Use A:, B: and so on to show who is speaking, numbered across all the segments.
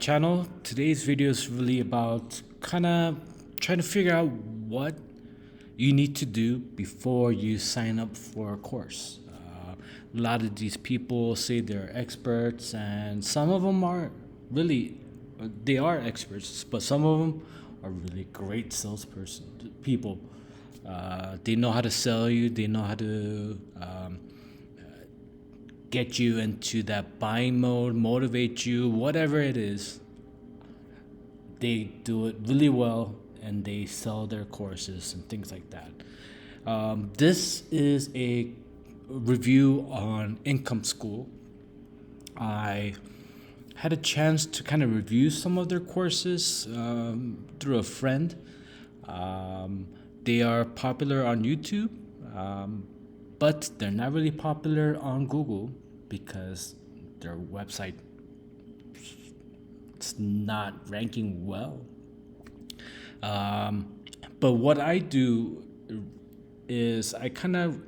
A: Channel. Today's video is really about kind of trying to figure out what you need to do before you sign up for a course. A lot of these people say they're experts, and some of them are really, they are experts, but some of them are really great salesperson people. They know how to sell you. They know how to get you into that buying mode, motivate you, whatever it is. They do it really well and they sell their courses and things like that. This is a review on Income School. I had a chance to kind of review some of their courses through a friend. They are popular on YouTube, but they're not really popular on Google because their website is not ranking well. But what I do is I kind of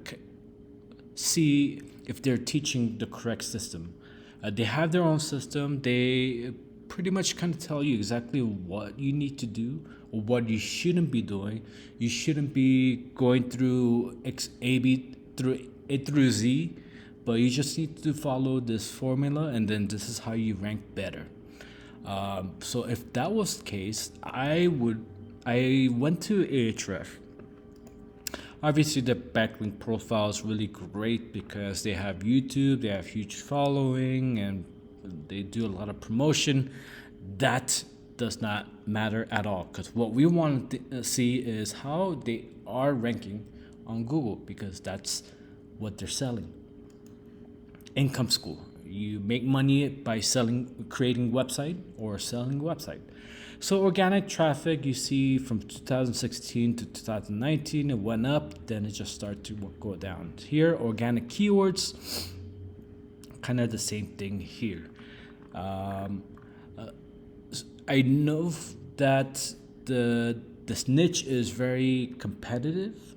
A: see if they're teaching the correct system. They have their own system. They pretty much kind of tell you exactly what you need to do or what you shouldn't be doing. You shouldn't be going through A, B, through A through Z, but you just need to follow this formula, and then this is how you rank better. So if that was the case, I went to Ahrefs. Obviously, the backlink profile is really great because they have YouTube, they have huge following, and they do a lot of promotion. That does not matter at all because what we want to see is how they are ranking on Google because that's what they're selling. Income School. You make money by creating website or selling website. So organic traffic, you see from 2016 to 2019, it went up, then it just started to go down. Here, organic keywords, kind of the same thing here. I know that this niche is very competitive,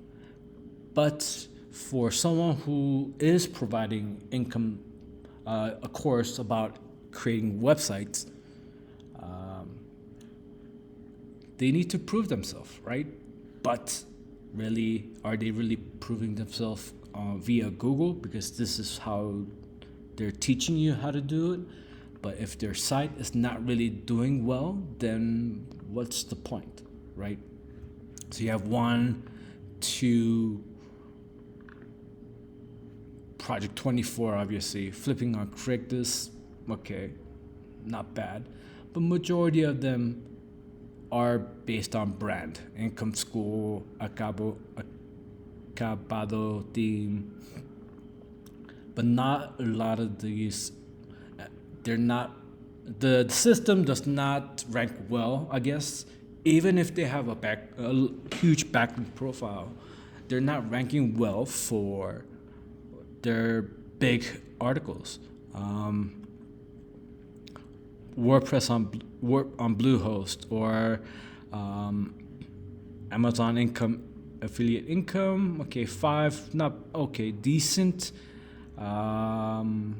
A: but for someone who is providing income, a course about creating websites, they need to prove themselves, right? But really, are they really proving themselves via Google? Because this is how they're teaching you how to do it. But if their site is not really doing well, then what's the point, right? So you have 1, 2, Project 24, obviously, flipping on Craigslist, okay, not bad. But majority of them are based on brand. Income School, Acabado Team. But not a lot of these, they're not, the system does not rank well, I guess. Even if they have a huge backlink profile, they're not ranking well for their big articles. WordPress on Bluehost or Amazon income affiliate income. Okay, 5, not okay, decent. What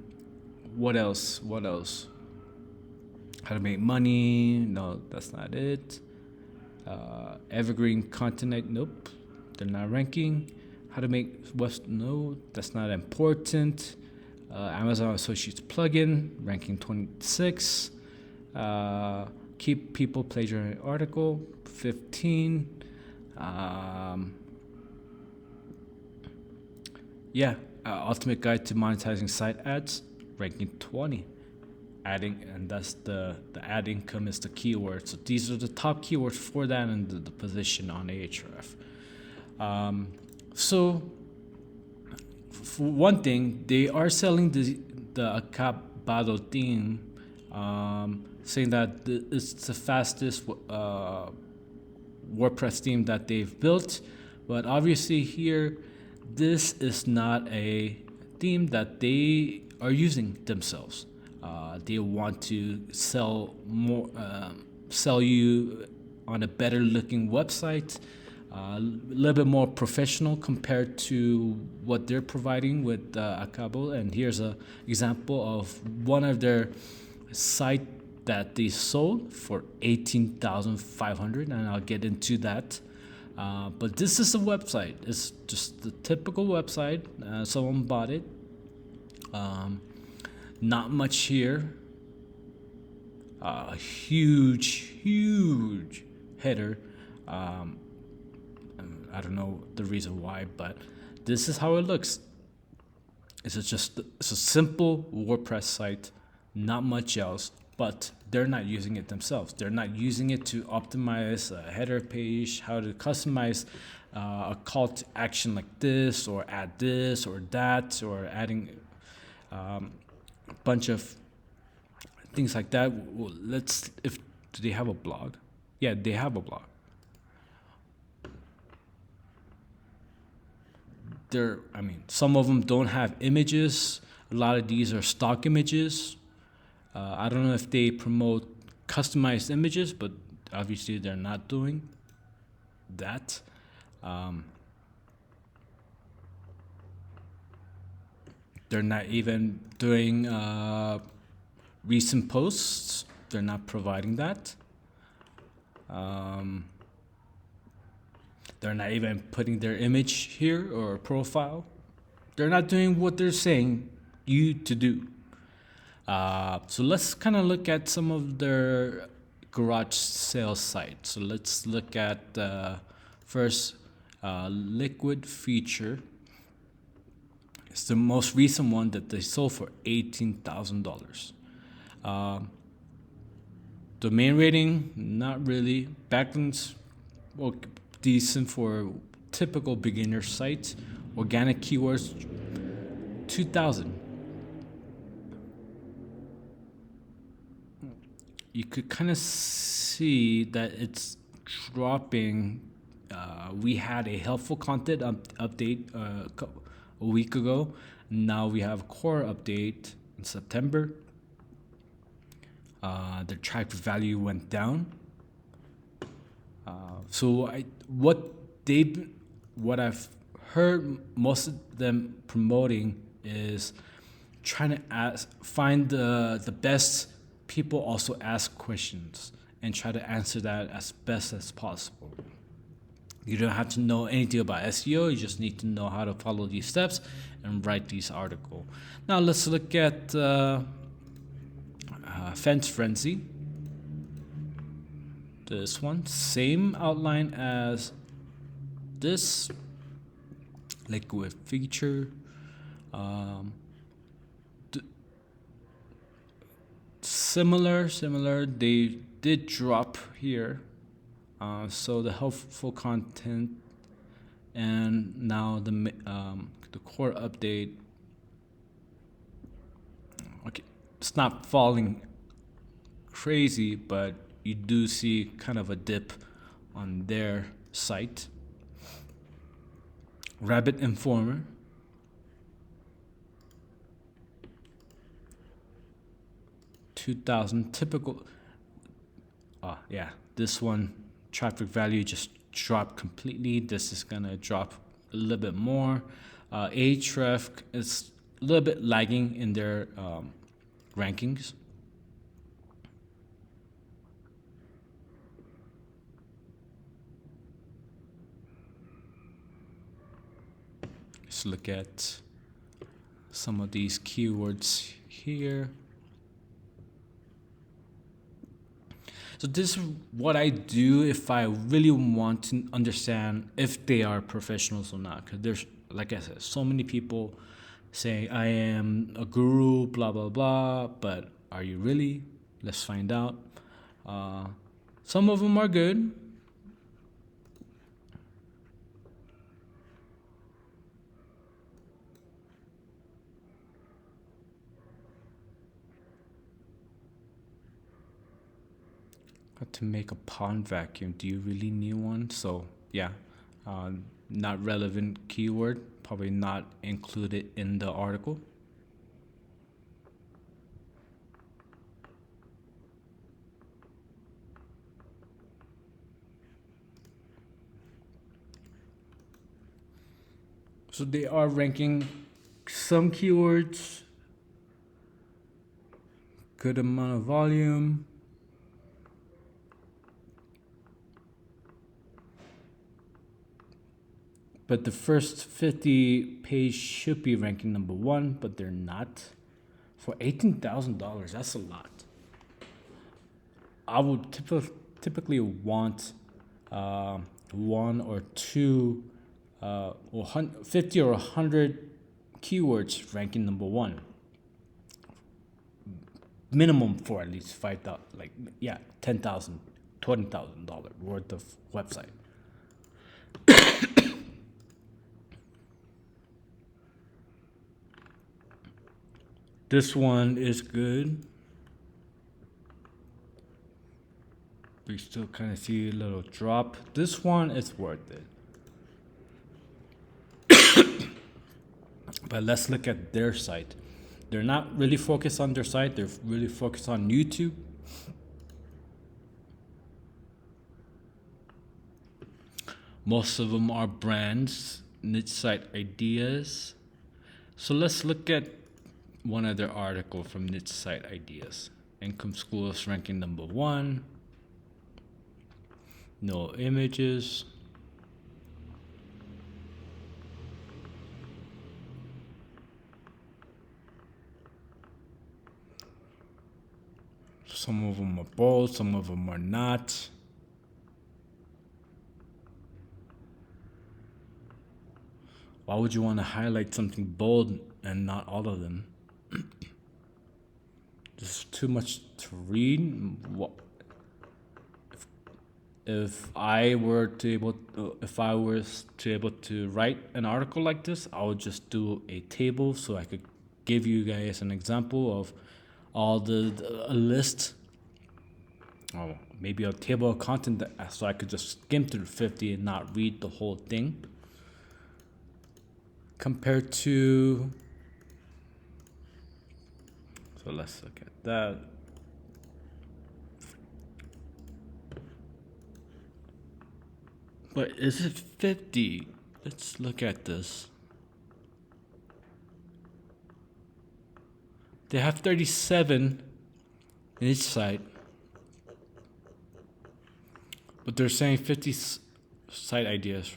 A: else? How to make money? No, that's not it. Evergreen content? Nope, they're not ranking. How to make West? No, that's not important. Amazon Associates plugin ranking 26. Keep people plagiarizing article 15. Ultimate guide to monetizing site ads ranking 20. And that's the ad income is the keyword. So these are the top keywords for that and the position on Ahrefs. So for one thing, they are selling the Acabado theme, saying that it's the fastest WordPress theme that they've built. But obviously here, this is not a theme that they are using themselves. They want to sell you on a better looking website, a little bit more professional compared to what they're providing with Acabo. And here's an example of one of their site that they sold for 18,500, and I'll get into that. But this is a website. It's just the typical website. Someone bought it. Not much here. Huge header. I don't know the reason why, but this is how it looks. It's a simple WordPress site, not much else. But they're not using it themselves. They're not using it to optimize a header page, how to customize a call to action like this, or add this or that, or adding a bunch of things like that. Well, do they have a blog? Yeah, they have a blog. Some of them don't have images. A lot of these are stock images. I don't know if they promote customized images, but obviously they're not doing that. They're not even doing recent posts. They're not providing that. They're not even putting their image here or profile. They're not doing what they're saying you to do. So let's kind of look at some of their garage sales sites. So let's look at first Liquid Feature. It's the most recent one that they sold for $18,000. Domain rating, not really. Backlinks, well, decent for typical beginner sites. Organic keywords, 2,000. You could kind of see that it's dropping. We had a helpful content update a week ago. Now we have core update in September. The traffic value went down. What I've heard most of them promoting is trying to find the best people also ask questions and try to answer that as best as possible. You don't have to know anything about SEO. You just need to know how to follow these steps and write these articles. Now let's look at Fence Frenzy. This one, same outline as this. Liquid Feature. Similar. They did drop here. So the helpful content and now the core update. Okay, it's not falling crazy, but you do see kind of a dip on their site. Rabbit Informer. $2,000 typical. This one traffic value just dropped completely. This is gonna drop a little bit more. Ahrefs is a little bit lagging in their rankings. Let's look at some of these keywords here. So this is what I do if I really want to understand if they are professionals or not. Because there's, like I said, so many people saying I am a guru, blah, blah, blah. But are you really? Let's find out. Some of them are good. Got to make a pond vacuum. Do you really need one? So yeah, not relevant keyword, probably not included in the article. So they are ranking some keywords, good amount of volume. but the first 50 page should be ranking number one, but they're not. For $18,000, that's a lot. I would typically want one or two, or 50 or 100 keywords ranking number one. Minimum for at least 5,000, like, yeah, $10,000, $20,000 worth of website. This one is good. We still kind of see a little drop. This one is worth it. But let's look at their site. They're not really focused on their site. They're really focused on YouTube. Most of them are brands, niche site ideas. So let's look at one other article from Niche Site Ideas. Income Schools ranking number one. No images. Some of them are bold, some of them are not. Why would you want to highlight something bold and not all of them? There's too much to read. If I was to able to write an article like this, I would just do a table so I could give you guys an example of all a list, or maybe a table of content so I could just skim through 50 and not read the whole thing. Compared to, so let's look at that. But is it 50? Let's look at this. They have 37 in each site, but they're saying 50 site ideas.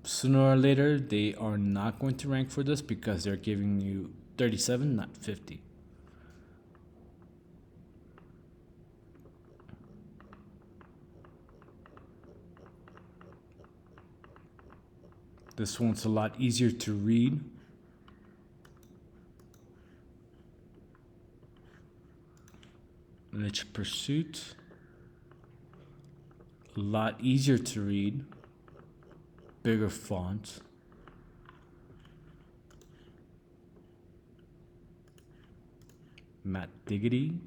A: Sooner or later, they are not going to rank for this because they're giving you 37, not 50. This one's a lot easier to read. Niche Pursuit. A lot easier to read. Bigger font. Matt Diggity.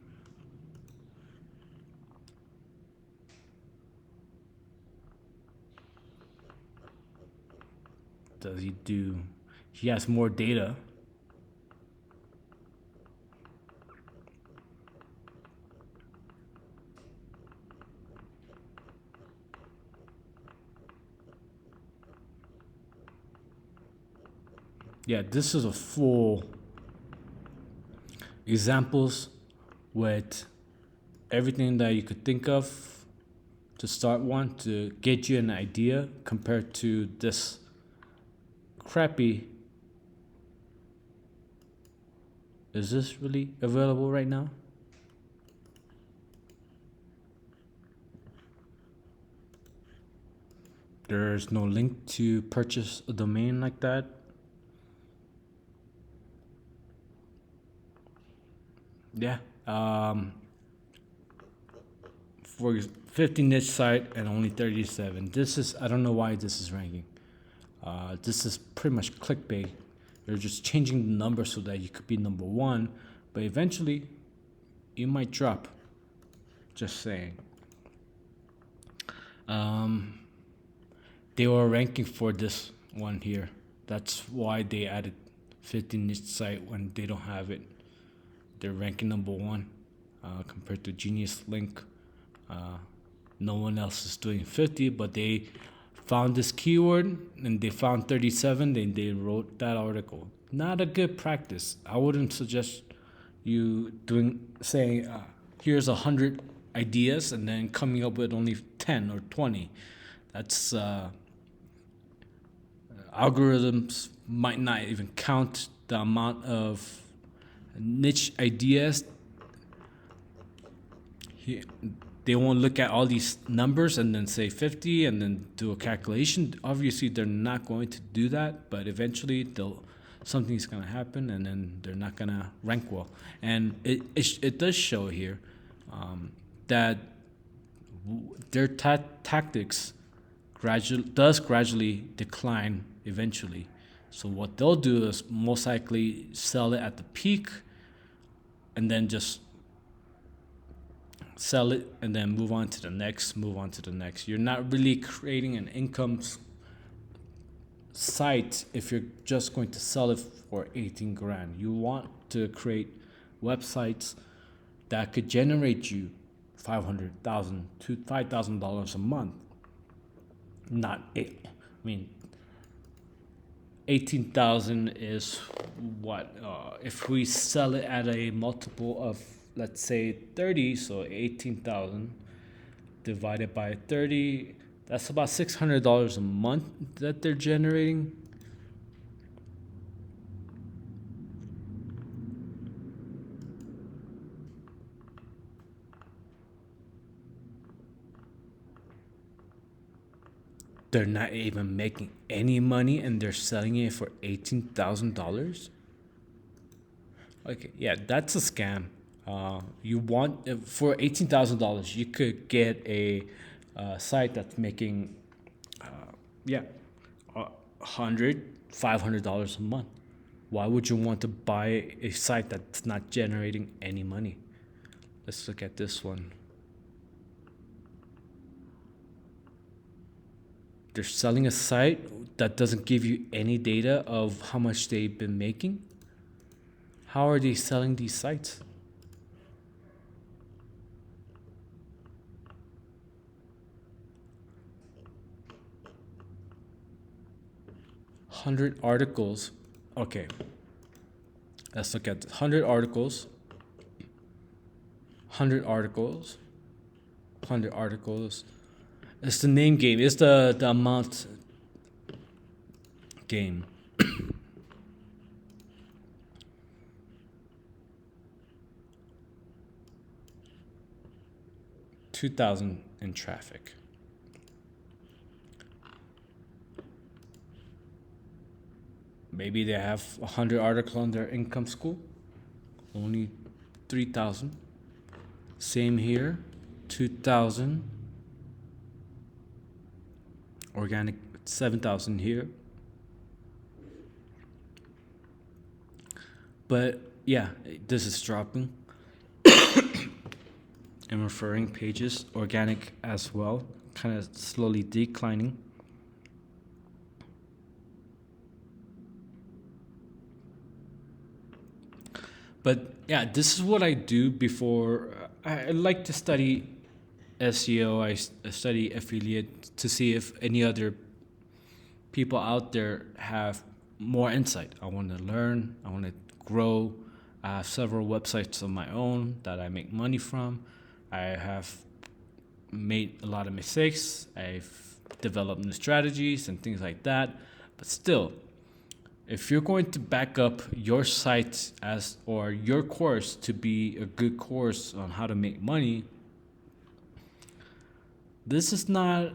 A: Does he do? He has more data. Yeah, this is a full examples with everything that you could think of to start one to get you an idea compared to this crappy. Is this really available right now? There's no link to purchase a domain like that. Yeah. For 50 niche site and only 37. This is, I don't know why this is ranking. This is pretty much clickbait. They're just changing the number so that you could be number one, but eventually you might drop. Just saying. They were ranking for this one here. That's why they added 50 niche site when they don't have it. They're ranking number one compared to Genius Link. No one else is doing 50, but they found this keyword and they found 37, then they wrote that article. Not a good practice. I wouldn't suggest you saying, here's 100 ideas and then coming up with only 10 or 20. That's algorithms might not even count the amount of niche ideas. They won't look at all these numbers and then say 50 and then do a calculation. Obviously, they're not going to do that, but eventually something's going to happen, and then they're not going to rank well. And it does show here that their tactics gradually decline eventually. So what they'll do is most likely sell it at the peak and then just sell it and then move on to the next. You're not really creating an income site if you're just going to sell it for 18 grand. You want to create websites that could generate you $500,000 to $5,000 a month. Not eight. I mean, 18,000 is what if we sell it at a multiple of, let's say, 30, so 18,000 divided by 30, that's about $600 a month that they're generating. They're not even making any money and they're selling it for $18,000. Okay, yeah, that's a scam. You want for $18,000, you could get a site that's making, yeah, $500 a month. Why would you want to buy a site that's not generating any money? Let's look at this one. They're selling a site that doesn't give you any data of how much they've been making. How are they selling these sites? $100 articles. Okay. Let's look at 100 articles. 100 articles. 100 articles. It's the name game. It's the amount game. 2,000 in traffic. Maybe they have 100 articles on their income school. Only 3,000. Same here. 2,000. Organic 7,000 here. But yeah, this is dropping. And referring pages, organic as well, kind of slowly declining. But yeah, this is what I do before. I like to study SEO. I study affiliate to see if any other people out there have more insight. I want to learn. I want to grow. I have several websites of my own that I make money from. I have made a lot of mistakes. I've developed new strategies and things like that. But still, if you're going to back up your site or your course to be a good course on how to make money, this is not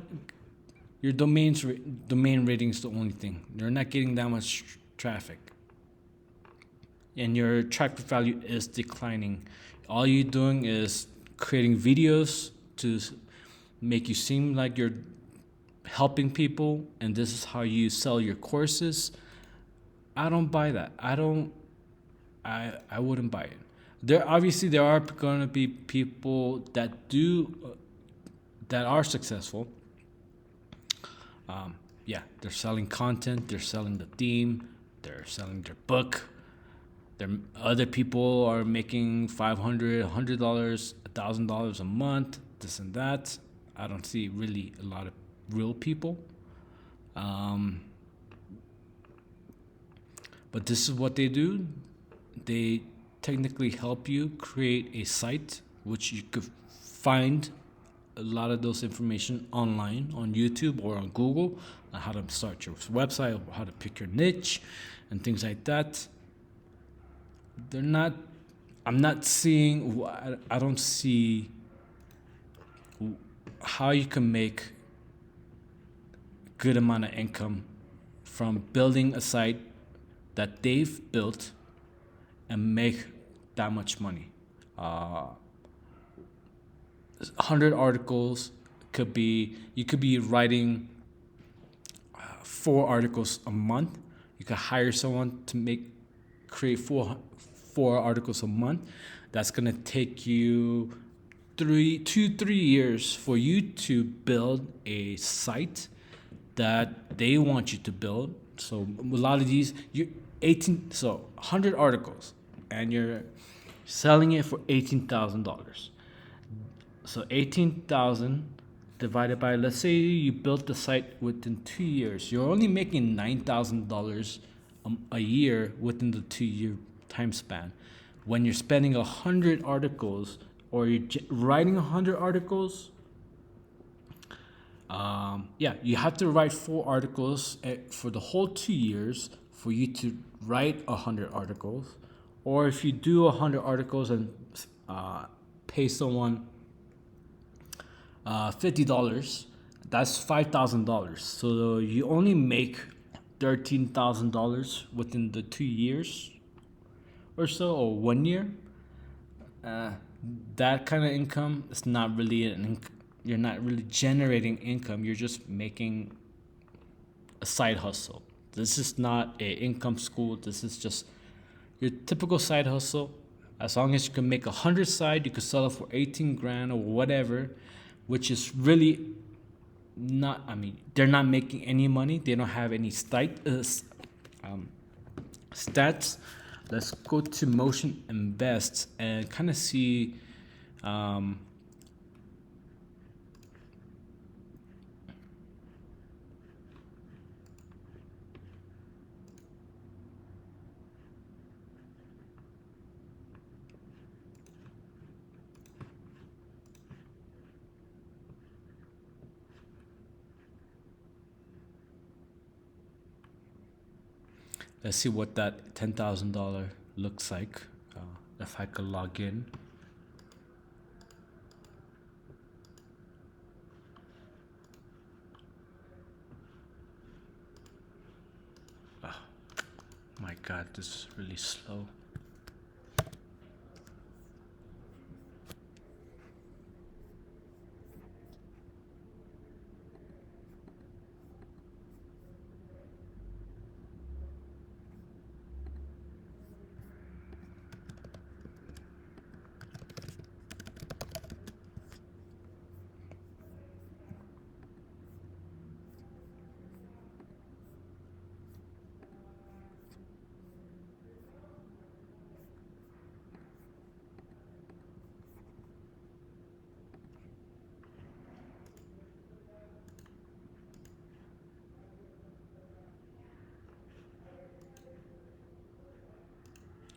A: your domain rating is the only thing. You're not getting that much traffic, and your traffic value is declining. All you're doing is creating videos to make you seem like you're helping people, and this is how you sell your courses. I don't buy that. I wouldn't buy it. There are going to be people that are successful. They're selling content, they're selling the theme, they're selling their book. Other people are making $500, $100, $1,000 a month, this and that. I don't see really a lot of real people. But this is what they do. They technically help you create a site which you could find a lot of those information online on YouTube or on Google on how to start your website, or how to pick your niche, and things like that. They're not. I'm not seeing. I don't see how you can make good amount of income from building a site that they've built and make that much money. 100 articles could be, you could be writing 4 articles a month. You could hire someone to create four articles a month. That's gonna take you 3 years for you to build a site that they want you to build. So a lot of these, 100 articles, and you're selling it for $18,000. So 18,000 divided by, let's say you built the site within 2 years, you're only making $9,000 a year within the 2 year time span. When you're spending 100 articles, or you're writing 100 articles, you have to write 4 articles for the whole 2 years for you to write 100 articles. Or if you do 100 articles and pay someone $50, that's $5,000. So you only make $13,000 within the 2 years or so, or 1 year. That kind of income is not really you're not really generating income. You're just making a side hustle. This is not a income school. This is just your typical side hustle. As long as you can make 100 side, you could sell it for 18 grand or whatever, which is really not, I mean, they're not making any money. They don't have any stats. Let's go to Motion Invest and kind of see let's see what that $10,000 looks like. If I could log in. Oh my God, this is really slow.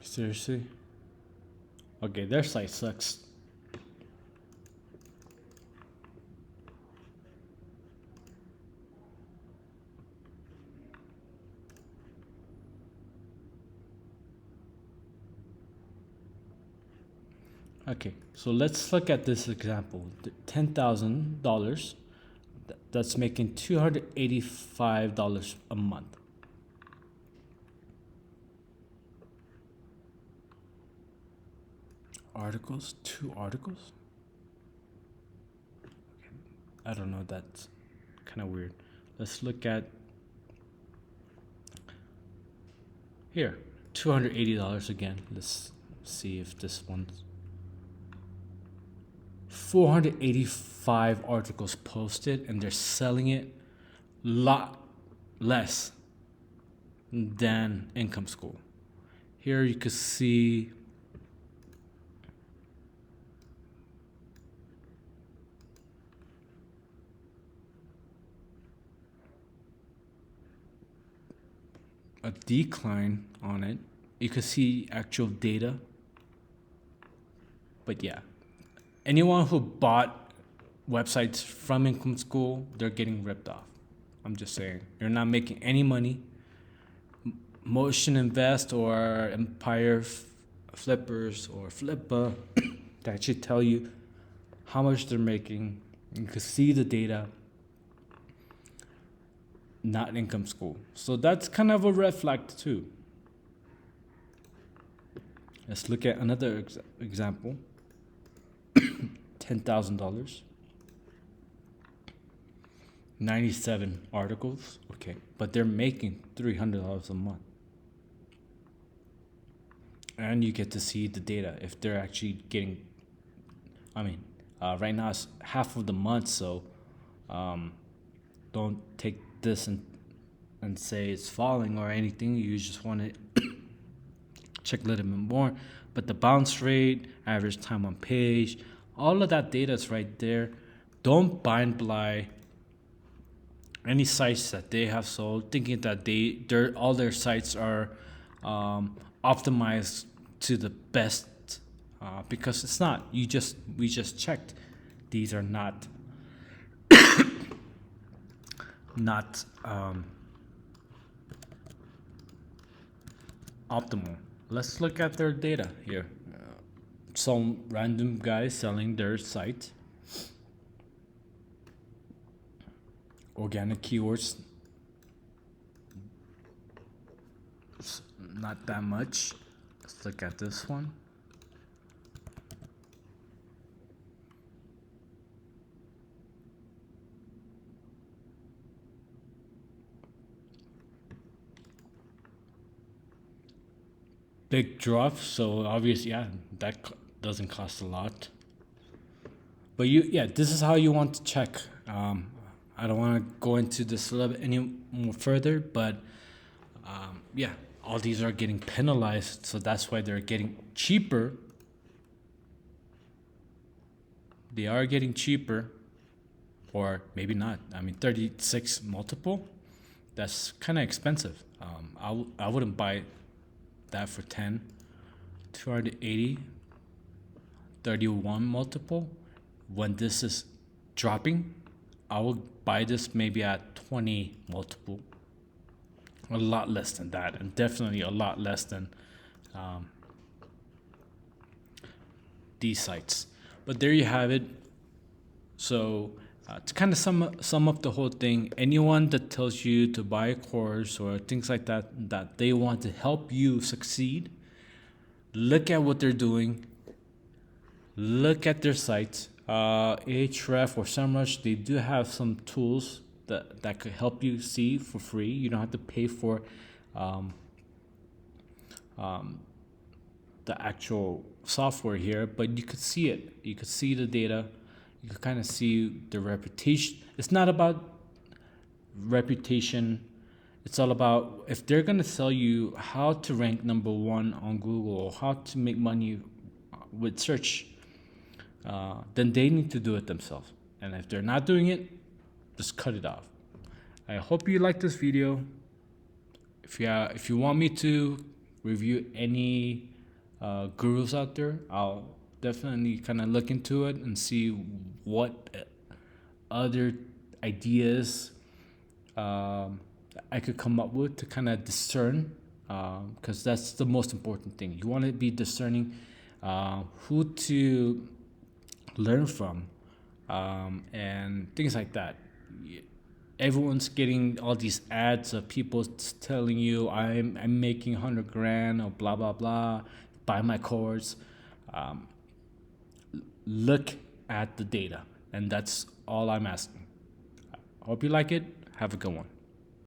A: Seriously? Okay, their site sucks. Okay, so let's look at this example. $10,000, that's making $285 a month. Articles, 2 articles? I don't know, that's kind of weird. Let's look at here, $280 again. Let's see if this one's 485 articles posted, and they're selling it a lot less than Income School. Here you can see a decline on it. You can see actual data. But yeah, anyone who bought websites from Income School, they're getting ripped off. I'm just saying, you're not making any money. Motion Invest or Empire Flippers or Flippa that should tell you how much they're making. You can see the data. Not Income School. So that's kind of a red flag too. Let's look at another example. $10,000. 97 articles. Okay. But they're making $300 a month. And you get to see the data if they're actually getting, right now it's half of the month, so don't take this and say it's falling or anything. You just want to check a little bit more. But the bounce rate, average time on page, all of that data is right there. Don't bind by any sites that they have sold, thinking that all their sites are optimized to the best, because it's not. We just checked; these are not optimal. Let's look at their data here. Some random guy selling their site. Organic keywords, not that much. Let's look at this one. Big drop, so obviously, that doesn't cost a lot. But this is how you want to check. I don't want to go into this a little bit any more further, but all these are getting penalized, so that's why they're getting cheaper. They are getting cheaper, or maybe not. 36 multiple, that's kind of expensive. I wouldn't buy that for 10. 280, 31 multiple. When this is dropping, I would buy this maybe at 20 multiple. A lot less than that, and definitely a lot less than these sites. But there you have it. So to kind of sum up the whole thing, anyone that tells you to buy a course or things like that they want to help you succeed, look at what they're doing. Look at their sites. Ahrefs or SEMrush, they do have some tools that could help you see for free. You don't have to pay for the actual software here, but you could see it. You could see the data. You could kind of see the reputation. It's not about reputation. It's all about if they're going to sell you how to rank number 1 on Google or how to make money with search, then they need to do it themselves. And if they're not doing it, just cut it off. I hope you like this video. If you want me to review any gurus out there, I'll definitely kind of look into it and see what other ideas I could come up with to kind of discern, because that's the most important thing. You want to be discerning who to learn from, and things like that. Everyone's getting all these ads of people telling you I'm making 100 grand or blah blah blah, buy my course. Look at the data, and that's all I'm asking. I hope you like it. Have a good one.